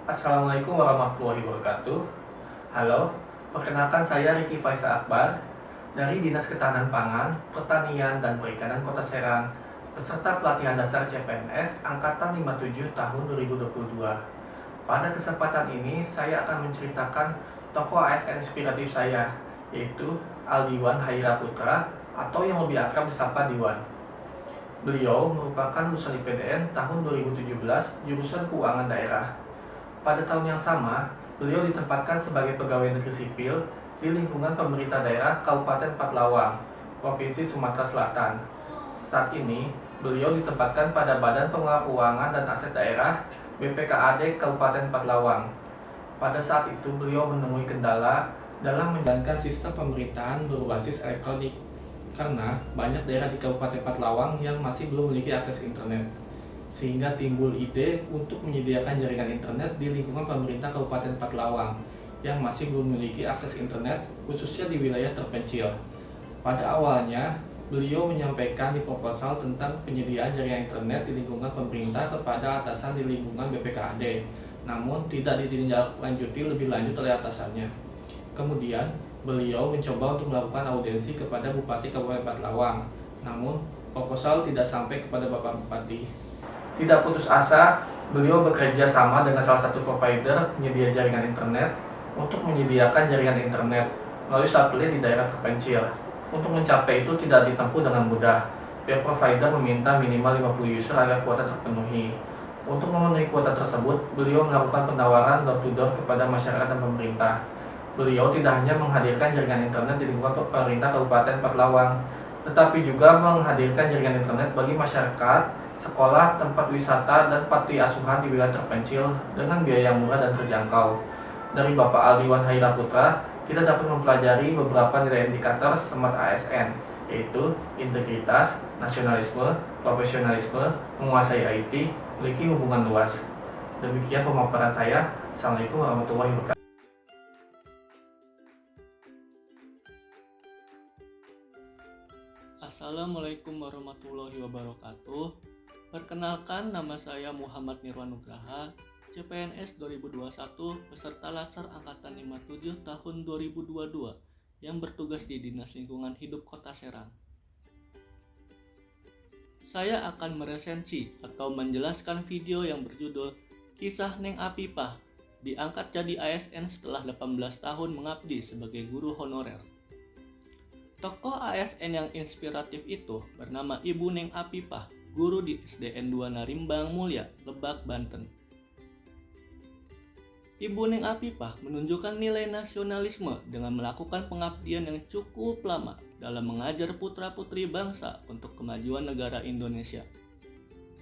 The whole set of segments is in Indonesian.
Assalamualaikum warahmatullahi wabarakatuh. Halo, perkenalkan saya Riki Faisal Akbar dari Dinas Ketahanan Pangan, Pertanian, dan Perikanan Kota Serang, peserta pelatihan dasar CPNS Angkatan 57 tahun 2022. Pada kesempatan ini, saya akan menceritakan tokoh ASN inspiratif saya, yaitu Aldiwan Haira Putra, atau yang lebih akrab disapa Diwan. Beliau merupakan lulusan IPDN tahun 2017, jurusan Keuangan Daerah. Pada tahun yang sama, beliau ditempatkan sebagai pegawai negeri sipil di lingkungan pemerintah daerah Kabupaten Pathlawang, Provinsi Sumatera Selatan. Saat ini, beliau ditempatkan pada Badan Pengelola Keuangan dan Aset Daerah BPKAD Kabupaten Pathlawang. Pada saat itu, beliau menemui kendala dalam menjalankan sistem pemerintahan berbasis elektronik karena banyak daerah di Kabupaten Pathlawang yang masih belum memiliki akses internet, sehingga timbul ide untuk menyediakan jaringan internet di lingkungan pemerintah Kabupaten Pathlawang yang masih belum memiliki akses internet, khususnya di wilayah terpencil. Pada awalnya, beliau menyampaikan di proposal tentang penyediaan jaringan internet di lingkungan pemerintah kepada atasan di lingkungan BPKAD, namun tidak ditindaklanjuti lebih lanjut oleh atasannya. Kemudian, beliau mencoba untuk melakukan audiensi kepada Bupati Kabupaten Pathlawang, namun proposal tidak sampai kepada Bapak Bupati. Tidak putus asa, beliau bekerja sama dengan salah satu provider penyedia jaringan internet untuk menyediakan jaringan internet melalui satelit di daerah terpencil. Untuk mencapai itu tidak ditempuh dengan mudah. Pihak provider meminta minimal 50 user agar kuota terpenuhi. Untuk memenuhi kuota tersebut, beliau melakukan penawaran door-to-door kepada masyarakat dan pemerintah. Beliau tidak hanya menghadirkan jaringan internet di lingkungan pemerintah Kabupaten Pathlawang, tetapi juga menghadirkan jaringan internet bagi masyarakat, sekolah, tempat wisata, dan panti asuhan di wilayah terpencil dengan biaya yang murah dan terjangkau. Dari Bapak Aldiwan Haira Putra, kita dapat mempelajari beberapa nilai indikator SMART ASN, yaitu integritas, nasionalisme, profesionalisme, menguasai IT, memiliki hubungan luas. Demikian pemaparan saya. Assalamualaikum warahmatullahi wabarakatuh. Assalamualaikum warahmatullahi wabarakatuh. Perkenalkan, nama saya Muhammad Nirwan Nugraha, CPNS 2021, peserta Latsar Angkatan 57 tahun 2022 yang bertugas di Dinas Lingkungan Hidup Kota Serang. Saya akan meresensi atau menjelaskan video yang berjudul Kisah Neng Apipah, diangkat jadi ASN setelah 18 tahun mengabdi sebagai guru honorer. Tokoh ASN yang inspiratif itu bernama Ibu Neng Apipah, guru di SDN 2 Narimbang Mulia, Lebak, Banten. Ibu Neng Apipah menunjukkan nilai nasionalisme dengan melakukan pengabdian yang cukup lama dalam mengajar putra-putri bangsa untuk kemajuan negara Indonesia.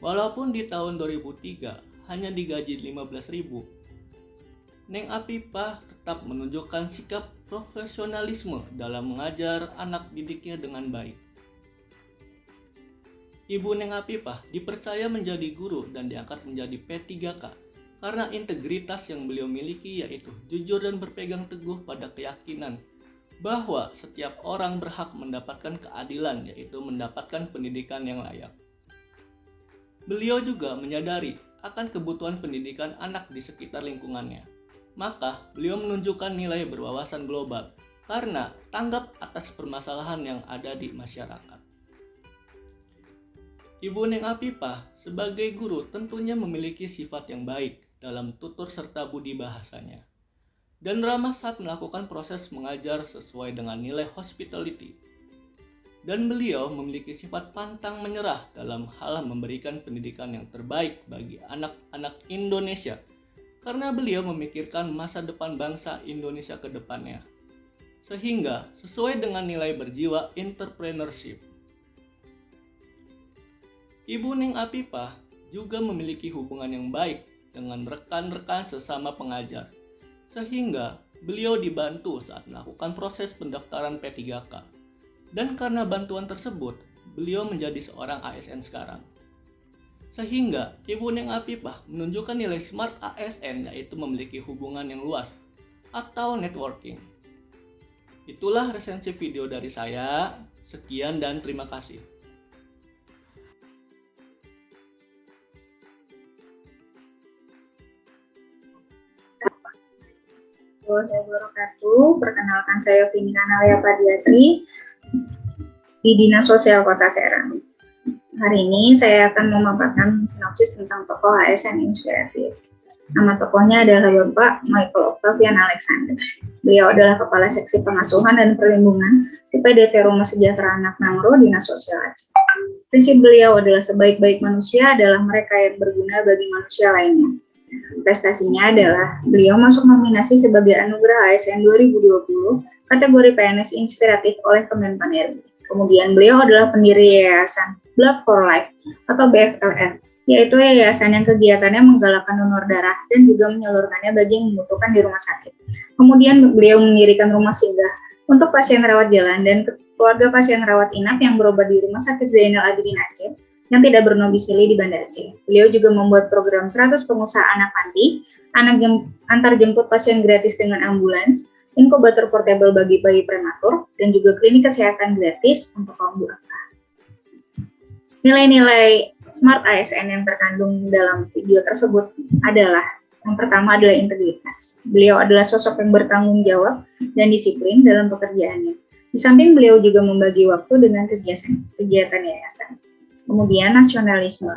Walaupun di tahun 2003 hanya digaji 15.000, Neng Apipah tetap menunjukkan sikap profesionalisme dalam mengajar anak didiknya dengan baik. Ibu Neng Apipah dipercaya menjadi guru dan diangkat menjadi P3K karena integritas yang beliau miliki, yaitu jujur dan berpegang teguh pada keyakinan bahwa setiap orang berhak mendapatkan keadilan, yaitu mendapatkan pendidikan yang layak. Beliau juga menyadari akan kebutuhan pendidikan anak di sekitar lingkungannya. Maka beliau menunjukkan nilai berwawasan global karena tanggap atas permasalahan yang ada di masyarakat. Ibu Neng Apipah sebagai guru tentunya memiliki sifat yang baik dalam tutur serta budi bahasanya, dan ramah saat melakukan proses mengajar sesuai dengan nilai hospitality. Dan beliau memiliki sifat pantang menyerah dalam hal memberikan pendidikan yang terbaik bagi anak-anak Indonesia, karena beliau memikirkan masa depan bangsa Indonesia ke depannya, sehingga sesuai dengan nilai berjiwa entrepreneurship. Ibu Neng Apipah juga memiliki hubungan yang baik dengan rekan-rekan sesama pengajar, sehingga beliau dibantu saat melakukan proses pendaftaran P3K. Dan karena bantuan tersebut, beliau menjadi seorang ASN sekarang. Sehingga Ibu Neng Apipah menunjukkan nilai SMART ASN, yaitu memiliki hubungan yang luas atau networking. Itulah resensi video dari saya. Sekian dan terima kasih. warahmatullahi wabarakatuh. Perkenalkan saya Vini Kanalia Padiatri di Dinas Sosial Kota Serang. Hari ini saya akan memaparkan sinopsis tentang tokoh ASN inspiratif. Nama tokohnya adalah Bapak Michael Octavian Alexander. Beliau adalah Kepala Seksi Pengasuhan dan Perlindungan di PDT Rumah Sejahtera Anak Nangro, Dinas Sosial Aceh. Prinsip beliau adalah sebaik-baik manusia adalah mereka yang berguna bagi manusia lainnya. Prestasinya adalah beliau masuk nominasi sebagai Anugerah ASN 2020 kategori PNS Inspiratif oleh Kemenpan RI. Kemudian beliau adalah pendiri Yayasan Blood for Life atau BFLN, yaitu yayasan yang kegiatannya menggalakkan donor darah dan juga menyalurkannya bagi yang membutuhkan di rumah sakit. Kemudian beliau mendirikan rumah singgah untuk pasien rawat jalan dan keluarga pasien rawat inap yang berobat di Rumah Sakit Zainal Abidin Aceh yang tidak bernomisili di Banda Aceh. Beliau juga membuat program 100 pengusaha anak panti, antar jemput pasien gratis dengan ambulans, inkubator portable bagi bayi prematur, dan juga klinik kesehatan gratis untuk kaum duafa. Nilai-nilai Smart ASN yang terkandung dalam video tersebut adalah yang pertama adalah integritas. Beliau adalah sosok yang bertanggung jawab dan disiplin dalam pekerjaannya. Di samping beliau juga membagi waktu dengan kegiatan yayasan. Kemudian nasionalisme.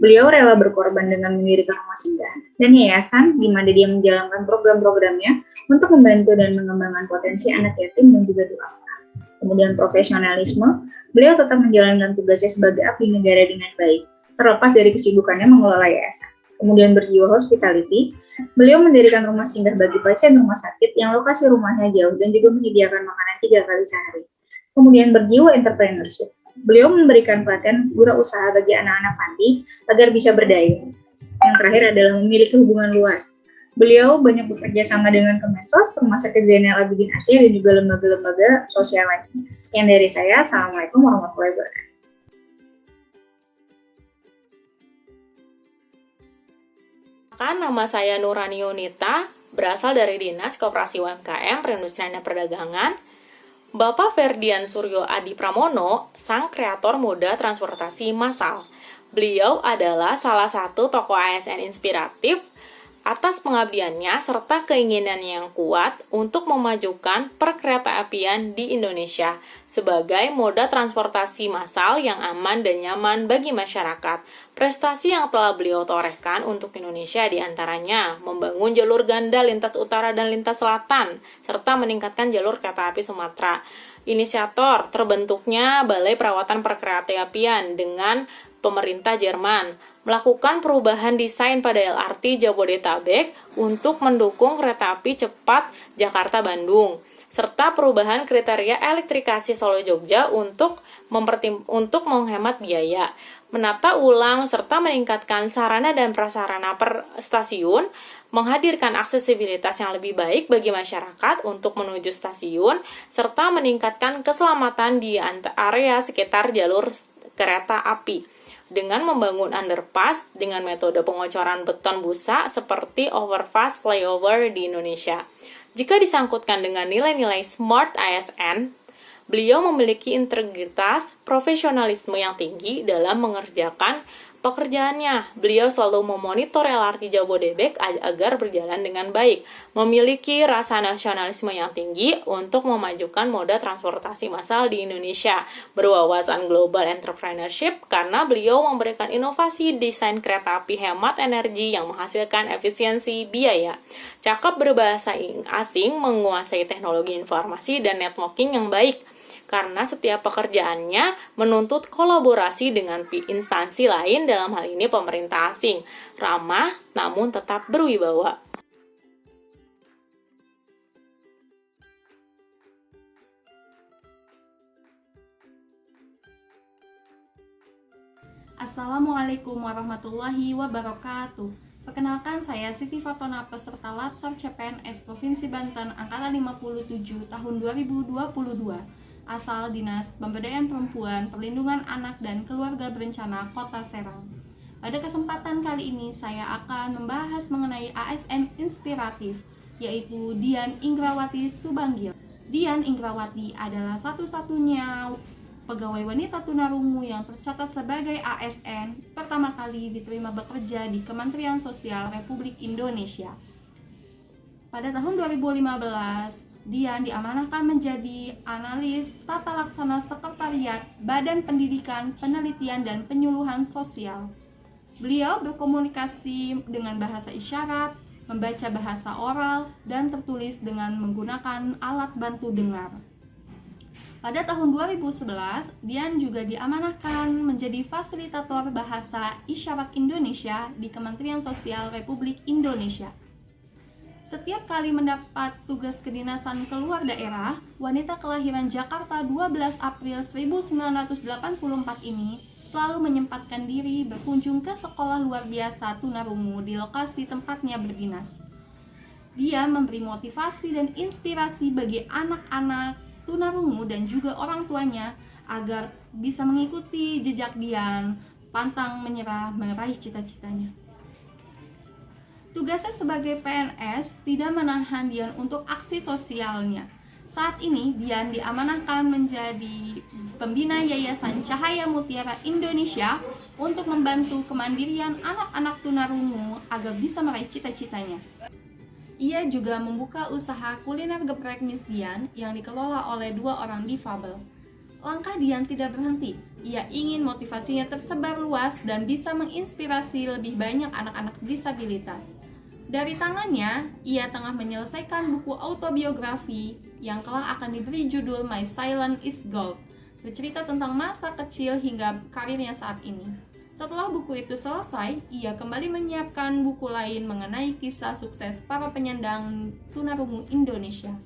Beliau rela berkorban dengan mendirikan rumah singgah dan yayasan di mana dia menjalankan program-programnya untuk membantu dan mengembangkan potensi anak yatim dan juga duafa. Kemudian profesionalisme. Beliau tetap menjalankan tugasnya sebagai abdi negara dengan baik, terlepas dari kesibukannya mengelola yayasan. Kemudian berjiwa hospitality, beliau mendirikan rumah singgah bagi pasien rumah sakit yang lokasi rumahnya jauh dan juga menyediakan makanan 3 kali sehari. Kemudian berjiwa entrepreneurship, beliau memberikan pelatihan wirausaha bagi anak-anak panti agar bisa berdaya. Yang terakhir adalah memiliki hubungan luas. Beliau banyak bekerja sama dengan Kemensos, Rumah Sakit Zainal Abidin Aceh, dan juga lembaga-lembaga sosial lainnya. Sekian dari saya. Assalamualaikum warahmatullahi wabarakatuh. Nama saya Nurani Yunita, berasal dari Dinas Koperasi UMKM, Perindustrian dan Perdagangan. Bapak Ferdian Suryo Adi Pramono, sang kreator moda transportasi massal. Beliau adalah salah satu tokoh ASN inspiratif atas pengabdiannya serta keinginannya yang kuat untuk memajukan perkeretaapian di Indonesia sebagai moda transportasi massal yang aman dan nyaman bagi masyarakat. Prestasi yang telah beliau torehkan untuk Indonesia diantaranya membangun jalur ganda lintas utara dan lintas selatan, serta meningkatkan jalur kereta api Sumatera. Inisiator terbentuknya Balai Perawatan Perkeretaapian dengan pemerintah Jerman, melakukan perubahan desain pada LRT Jabodetabek untuk mendukung kereta api cepat Jakarta-Bandung, serta perubahan kriteria elektrifikasi Solo-Jogja untuk menghemat biaya, menata ulang serta meningkatkan sarana dan prasarana per stasiun, menghadirkan aksesibilitas yang lebih baik bagi masyarakat untuk menuju stasiun, serta meningkatkan keselamatan di area sekitar jalur kereta api dengan membangun underpass dengan metode pengocoran beton busa seperti overpass flyover di Indonesia. Jika disangkutkan dengan nilai-nilai Smart ASN, beliau memiliki integritas, profesionalisme yang tinggi dalam mengerjakan pekerjaannya. Beliau selalu memonitor LRT Jabodebek agar berjalan dengan baik, memiliki rasa nasionalisme yang tinggi untuk memajukan moda transportasi massal di Indonesia, berwawasan global entrepreneurship karena beliau memberikan inovasi desain kereta api hemat energi yang menghasilkan efisiensi biaya, cakap berbahasa asing, menguasai teknologi informasi dan networking yang baik, karena setiap pekerjaannya menuntut kolaborasi dengan instansi lain, dalam hal ini pemerintah asing, ramah namun tetap berwibawa. Assalamualaikum warahmatullahi wabarakatuh. Perkenalkan, saya Siti Fatona, peserta Latsar CPNS Provinsi Banten Angkatan 57 tahun 2022, asal Dinas Pemberdayaan Perempuan, Perlindungan Anak dan Keluarga Berencana Kota Serang. Pada kesempatan kali ini saya akan membahas mengenai ASN inspiratif, yaitu Dian Ingrawati Subanggil. Dian Ingrawati adalah satu-satunya pegawai wanita tunarungu yang tercatat sebagai ASN pertama kali diterima bekerja di Kementerian Sosial Republik Indonesia. Pada tahun 2015, Dian diamanahkan menjadi analis tata laksana sekretariat Badan Pendidikan, Penelitian, dan Penyuluhan Sosial. Beliau berkomunikasi dengan bahasa isyarat, membaca bahasa oral, dan tertulis dengan menggunakan alat bantu dengar. Pada tahun 2011, Dian juga diamanahkan menjadi fasilitator bahasa isyarat Indonesia di Kementerian Sosial Republik Indonesia. Setiap kali mendapat tugas kedinasan keluar daerah, wanita kelahiran Jakarta 12 April 1984 ini selalu menyempatkan diri berkunjung ke sekolah luar biasa tunarungu di lokasi tempatnya berdinas. Dia memberi motivasi dan inspirasi bagi anak-anak tunarungu dan juga orang tuanya agar bisa mengikuti jejak Dian, pantang menyerah meraih cita-citanya. Tugasnya sebagai PNS tidak menahan Dian untuk aksi sosialnya. Saat ini, Dian diamanahkan menjadi pembina Yayasan Cahaya Mutiara Indonesia untuk membantu kemandirian anak-anak tunarungu agar bisa meraih cita-citanya. Ia juga membuka usaha kuliner geprek Miss Dian yang dikelola oleh 2 orang difabel. Langkah Dian tidak berhenti. Ia ingin motivasinya tersebar luas dan bisa menginspirasi lebih banyak anak-anak disabilitas. Dari tangannya, ia tengah menyelesaikan buku autobiografi yang kelak akan diberi judul My Silence is Gold, bercerita tentang masa kecil hingga karirnya saat ini. Setelah buku itu selesai, ia kembali menyiapkan buku lain mengenai kisah sukses para penyandang tunarungu Indonesia.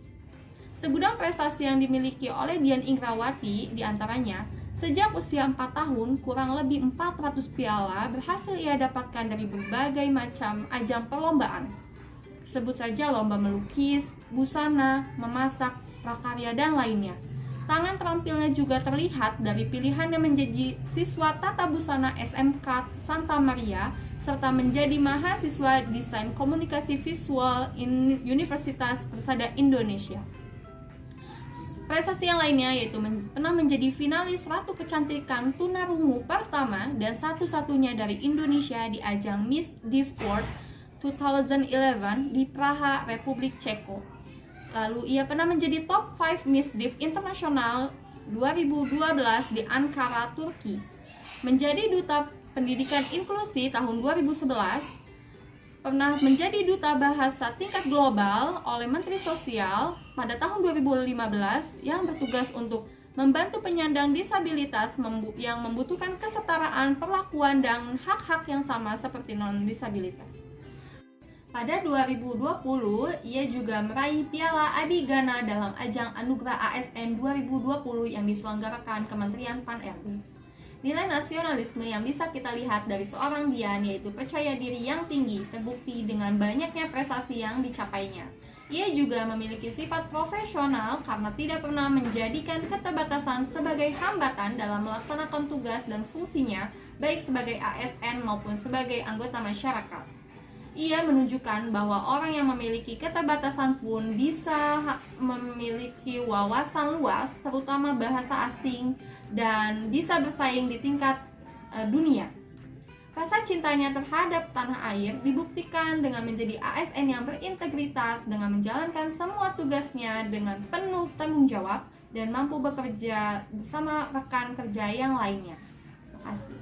Segudang prestasi yang dimiliki oleh Dian Ingrawati diantaranya, sejak usia 4 tahun, kurang lebih 400 piala berhasil ia dapatkan dari berbagai macam ajang perlombaan. Sebut saja lomba melukis, busana, memasak, prakarya, dan lainnya. Tangan terampilnya juga terlihat dari pilihannya menjadi siswa tata busana SMK Santa Maria, serta menjadi mahasiswa desain komunikasi visual Universitas Persada Indonesia. Prestasi yang lainnya yaitu pernah menjadi finalis Ratu Kecantikan Tunarungu pertama dan satu-satunya dari Indonesia di ajang Miss Div World 2011 di Praha, Republik Ceko. Lalu ia pernah menjadi top 5 Miss Div Internasional 2012 di Ankara, Turki. Menjadi Duta Pendidikan Inklusi tahun 2011, pernah menjadi duta bahasa tingkat global oleh Menteri Sosial pada tahun 2015 yang bertugas untuk membantu penyandang disabilitas yang membutuhkan kesetaraan perlakuan dan hak-hak yang sama seperti non-disabilitas. Pada 2020, ia juga meraih Piala Adi Gana dalam ajang Anugerah ASN 2020 yang diselenggarakan Kementerian Pan-RB. Nilai nasionalisme yang bisa kita lihat dari seorang Dian yaitu percaya diri yang tinggi terbukti dengan banyaknya prestasi yang dicapainya. Ia juga memiliki sifat profesional karena tidak pernah menjadikan keterbatasan sebagai hambatan dalam melaksanakan tugas dan fungsinya baik sebagai ASN maupun sebagai anggota masyarakat. Ia menunjukkan bahwa orang yang memiliki keterbatasan pun bisa memiliki wawasan luas terutama bahasa asing dan bisa bersaing di tingkat dunia. Rasa cintanya terhadap tanah air dibuktikan dengan menjadi ASN yang berintegritas dengan menjalankan semua tugasnya dengan penuh tanggung jawab dan mampu bekerja bersama rekan kerja yang lainnya. Terima kasih.